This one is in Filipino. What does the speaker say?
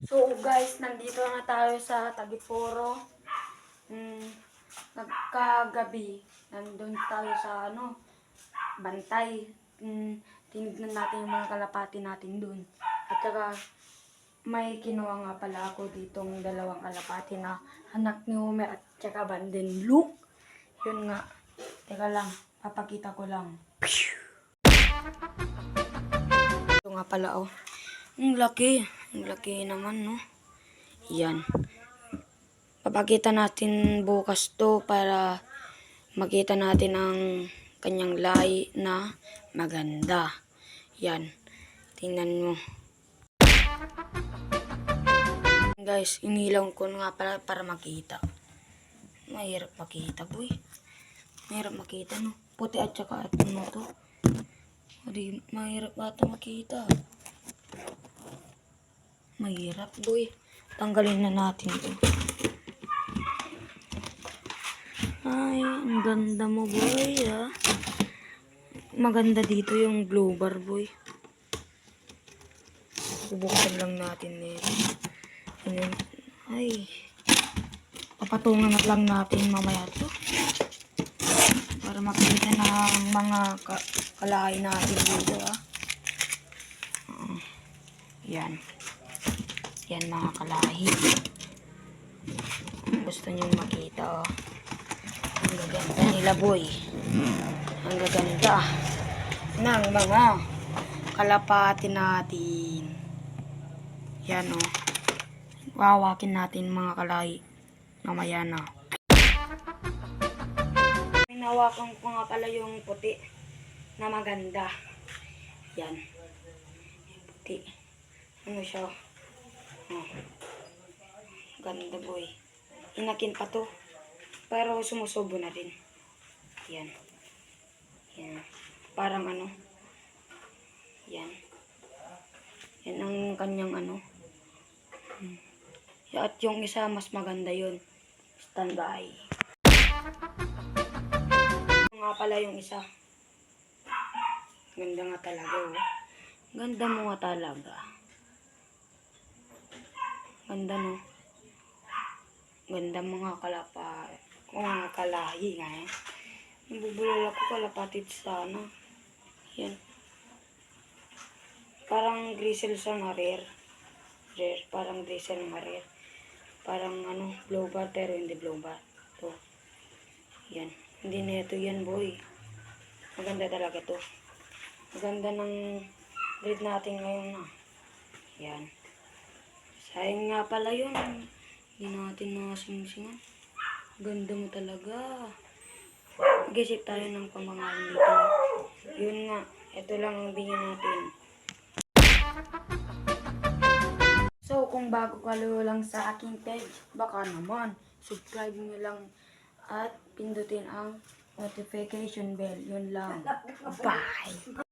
So guys, nandito na tayo sa Tagiporo. Nagkagabi, nandun tayo sa bantay. Tinignan natin yung mga kalapati natin dun. At saka may kinuha nga pala ako ditong dalawang kalapati na anak ni Homer at saka Banden Luke. Yun nga. Teka lang, papakita ko lang. Ito nga pala oh. Ang laki. Ang laki naman, no? Yan. Papakita natin bukas to para makita natin ang kanyang lahi na maganda. Yan. Tingnan mo. Guys, inilaw ko nga para makita. Mahirap makita, boy. Mahirap makita, no? Puti at saka ano to. Mahirap ata makita. Mahirap, boy. Tanggalin na natin ito. Ay, ang ganda mo, boy, ah. Maganda dito yung blue bar, boy. Bubuksan lang natin nito. Ay. Papatungan na lang natin mamaya to. Para makita na ang mga kalahi natin dito, ah. Yan. Yan mga kalahi. Gusto nyo makita, oh. Ang gaganda nila, boy. Ang gaganda ng mga kalapati natin. Yan, oh. Wawakin natin mga kalahi. Mamaya na. Hinawakan ko nga pala yung puti na maganda. Yan. Puti. Ano siya? Oh. Ganda, boy. Inakin pa to. Pero sumusubo na rin. Yan. Yan. Parang ano. Yan. Yan ang kanyang ano. At yung isa mas maganda yun. Standby. Nga pala yung isa. Ganda nga talaga, oh. Ganda mo nga talaga. Ganda, no? Ganda mga mga kalahi nga, eh. Nabubulol ako kalapatid sana. Yan. Parang grizzle sa rare. Parang grizzle na rare. Parang ano, blow bar pero hindi blow bar. To. Yan. Hindi na ito yan, boy. Maganda talaga to. Maganda ng breed natin ngayon na. Yan. Sayang nga pala yun. Hindi natin nakasingsingan. Ganda mo talaga. Mag-isip tayo ng pamangalan dito. Yun nga. Ito lang ang bigyan natin. So, kung bago ka lang sa aking page, baka naman, subscribe nyo lang at pindutin ang notification bell. Yun lang. Bye!